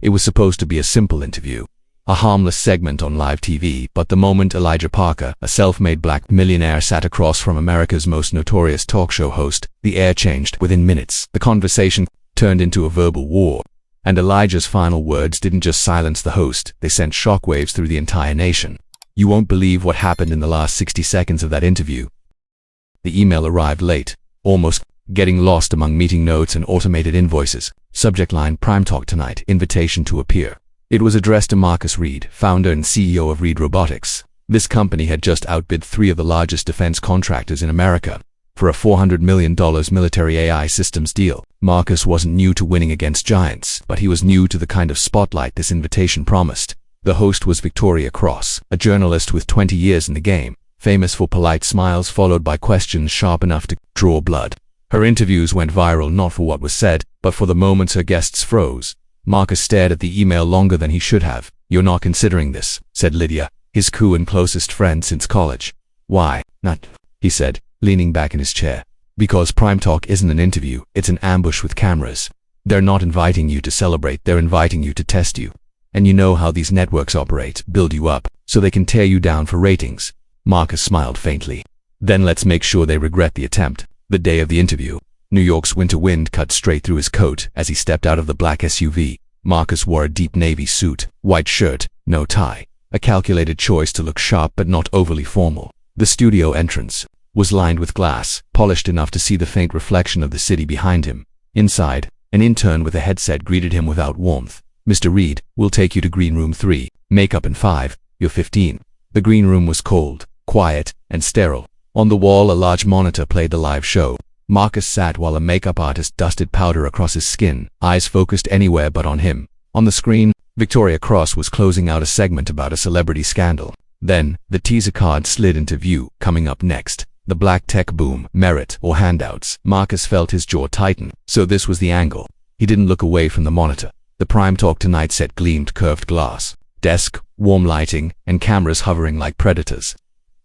It was supposed to be a simple interview, a harmless segment on live TV, but the moment Elijah Parker, a self-made black millionaire, sat across from America's most notorious talk show host, the air changed within minutes. The conversation turned into a verbal war, and Elijah's final words didn't just silence the host, they sent shockwaves through the entire nation. "You won't believe what happened in the last 60 seconds of that interview." The email arrived late, almost getting lost among meeting notes and automated invoices. Subject line: Prime Talk tonight, invitation to appear. It was addressed to Marcus Reed, founder and CEO of Reed Robotics. This company had just outbid 3 of the largest defense contractors in America for a $400 million military AI systems deal. Marcus wasn't new to winning against giants, but he was new to the kind of spotlight this invitation promised. The host was Victoria Cross, a journalist with 20 years in the game, famous for polite smiles followed by questions sharp enough to draw blood. Her interviews went viral not for what was said, but for the moments her guests froze. Marcus stared at the email longer than he should have. "You're not considering this," said Lydia, his cool and closest friend since college. "Why not?" he said, leaning back in his chair. "Because Prime Talk isn't an interview, it's an ambush with cameras. They're not inviting you to celebrate, they're inviting you to test you. And you know how these networks operate, build you up, so they can tear you down for ratings." Marcus smiled faintly. "Then let's make sure they regret the attempt." The day of the interview, New York's winter wind cut straight through his coat as he stepped out of the black SUV. Marcus wore a deep navy suit, white shirt, no tie, a calculated choice to look sharp but not overly formal. The studio entrance was lined with glass, polished enough to see the faint reflection of the city behind him. Inside, an intern with a headset greeted him without warmth. "Mr. Reed, we'll take you to Green Room 3, makeup in 5, you're 15. The green room was cold, quiet, and sterile. On the wall, a large monitor played the live show. Marcus sat while a makeup artist dusted powder across his skin, eyes focused anywhere but on him. On the screen, Victoria Cross was closing out a segment about a celebrity scandal. Then, the teaser card slid into view. Coming up next, the black tech boom, merit or handouts. Marcus felt his jaw tighten. So this was the angle. He didn't look away from the monitor. The Prime Talk Tonight set gleamed curved glass, desk, warm lighting, and cameras hovering like predators.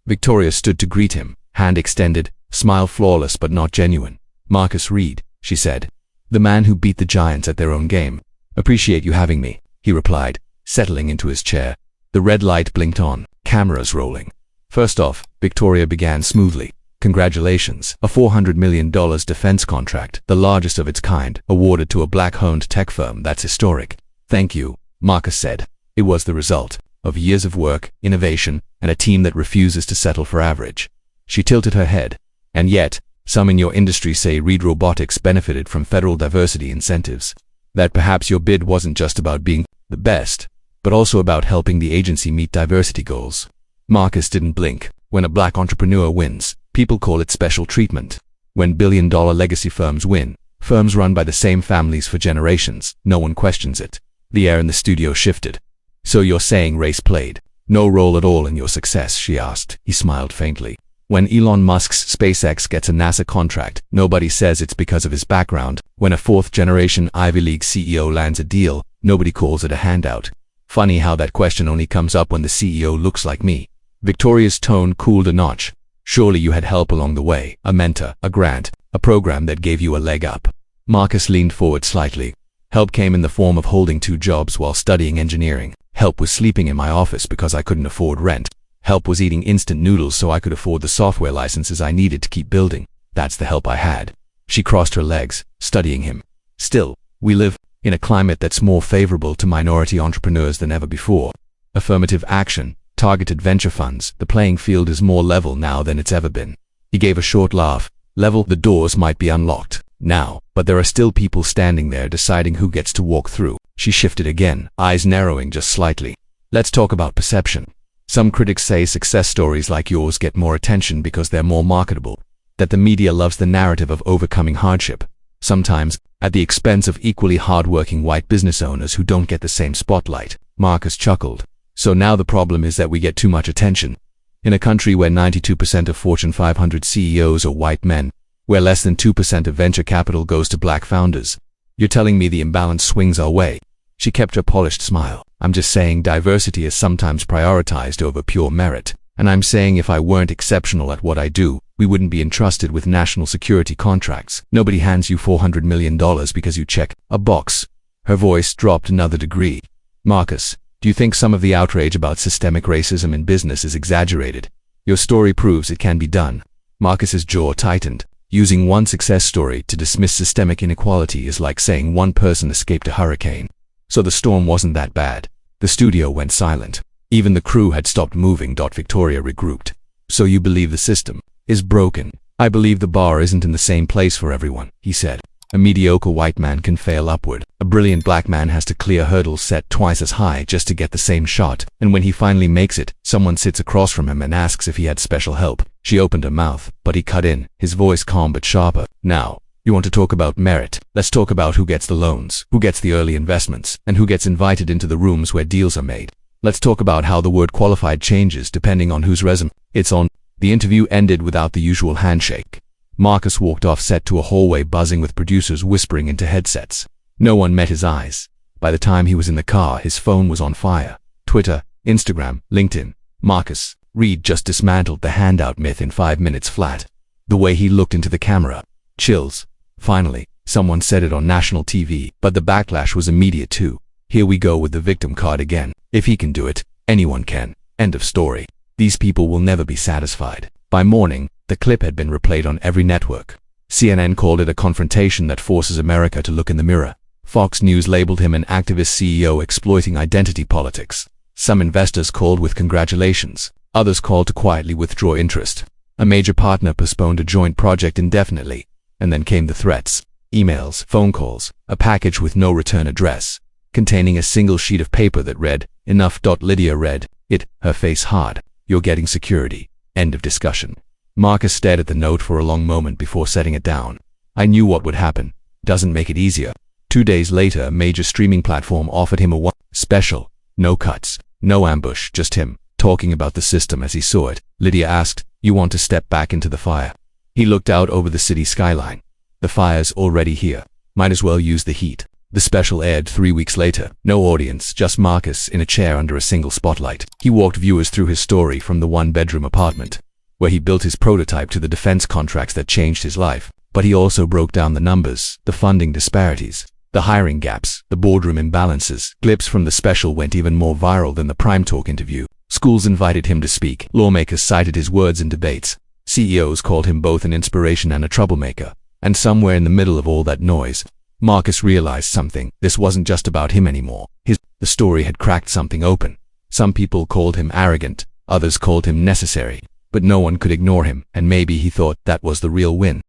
Victoria stood to greet him, hand extended, smile flawless but not genuine. "Marcus Reed," she said, "the man who beat the giants at their own game. Appreciate you having me," he replied, settling into his chair. The red light blinked on, cameras rolling. "First off," Victoria began smoothly, "congratulations. A $400 million defense contract, the largest of its kind, awarded to a black-owned tech firm. That's historic." "Thank you," Marcus said. "It was the result of years of work, innovation, and a team that refuses to settle for average." She tilted her head. "And yet, some in your industry say Reed Robotics benefited from federal diversity incentives. That perhaps your bid wasn't just about being the best, but also about helping the agency meet diversity goals." Marcus didn't blink. When a black entrepreneur wins, people call it special treatment. When billion-dollar legacy firms win, firms run by the same families for generations, no one questions it. The air in the studio shifted. "So you're saying race played no role at all in your success?" she asked. He smiled faintly. "When Elon Musk's SpaceX gets a NASA contract, nobody says it's because of his background. When a fourth-generation Ivy League CEO lands a deal, nobody calls it a handout. Funny how that question only comes up when the CEO looks like me." Victoria's tone cooled a notch. "Surely you had help along the way, a mentor, a grant, a program that gave you a leg up." Marcus leaned forward slightly. "Help came in the form of holding 2 jobs while studying engineering. Help was sleeping in my office because I couldn't afford rent. Help was eating instant noodles so I could afford the software licenses I needed to keep building. That's the help I had." She crossed her legs, studying him. "Still, we live in a climate that's more favorable to minority entrepreneurs than ever before. Affirmative action, targeted venture funds, the playing field is more level now than it's ever been." He gave a short laugh. "Level, the doors might be unlocked now, but there are still people standing there deciding who gets to walk through." She shifted again, eyes narrowing just slightly. "Let's talk about perception. Some critics say success stories like yours get more attention because they're more marketable, that the media loves the narrative of overcoming hardship, sometimes at the expense of equally hard-working white business owners who don't get the same spotlight." Marcus chuckled. "So now the problem is that we get too much attention. In a country where 92% of Fortune 500 CEOs are white men, where less than 2% of venture capital goes to black founders, you're telling me the imbalance swings our way." She kept her polished smile. "I'm just saying diversity is sometimes prioritized over pure merit. And I'm saying if I weren't exceptional at what I do, we wouldn't be entrusted with national security contracts. Nobody hands you $400 million because you check a box. Her voice dropped another degree. Marcus, do you think some of the outrage about systemic racism in business is exaggerated? Your story proves it can be done. Marcus's jaw tightened. Using one success story to dismiss systemic inequality is like saying one person escaped a hurricane. So the storm wasn't that bad. The studio went silent. Even the crew had stopped moving. Victoria regrouped. So you believe the system is broken? I believe the bar isn't in the same place for everyone, he said. A mediocre white man can fail upward. A brilliant black man has to clear hurdles set twice as high just to get the same shot. And when he finally makes it, someone sits across from him and asks if he had special help. She opened her mouth, but he cut in, his voice calm but sharper. Now, you want to talk about merit? Let's talk about who gets the loans, who gets the early investments, and who gets invited into the rooms where deals are made. Let's talk about how the word qualified changes depending on whose resume it's on. The interview ended without the usual handshake. Marcus walked off set to a hallway buzzing with producers whispering into headsets. No one met his eyes. By the time he was in the car, his phone was on fire. Twitter, Instagram, LinkedIn. Marcus, Reed just dismantled the handout myth in 5 minutes flat. The way he looked into the camera. Chills. Finally, someone said it on national TV, but the backlash was immediate too. Here we go with the victim card again. If he can do it, anyone can. End of story. These people will never be satisfied. By morning, the clip had been replayed on every network. CNN called it a confrontation that forces America to look in the mirror. Fox News labeled him an activist CEO exploiting identity politics. Some investors called with congratulations. Others called to quietly withdraw interest. A major partner postponed a joint project indefinitely. And then came the threats. Emails, phone calls, a package with no return address, containing a single sheet of paper that read, "Enough." Lydia read it, her face hard. "You're getting security." End of discussion. Marcus stared at the note for a long moment before setting it down. I knew what would happen. Doesn't make it easier. 2 days later, a major streaming platform offered him a one special. No cuts, no ambush, just him, talking about the system as he saw it. Lydia asked, "You want to step back into the fire?" He looked out over the city skyline. The fire's already here. Might as well use the heat. The special aired 3 weeks later. No audience, just Marcus in a chair under a single spotlight. He walked viewers through his story from the one-bedroom apartment, where he built his prototype, to the defense contracts that changed his life. But he also broke down the numbers, the funding disparities, the hiring gaps, the boardroom imbalances. Clips from the special went even more viral than the Prime Talk interview. Schools invited him to speak. Lawmakers cited his words in debates. CEOs called him both an inspiration and a troublemaker. And somewhere in the middle of all that noise, Marcus realized something. This wasn't just about him anymore. The story had cracked something open. Some people called him arrogant, others called him necessary, but no one could ignore him, and maybe he thought that was the real win.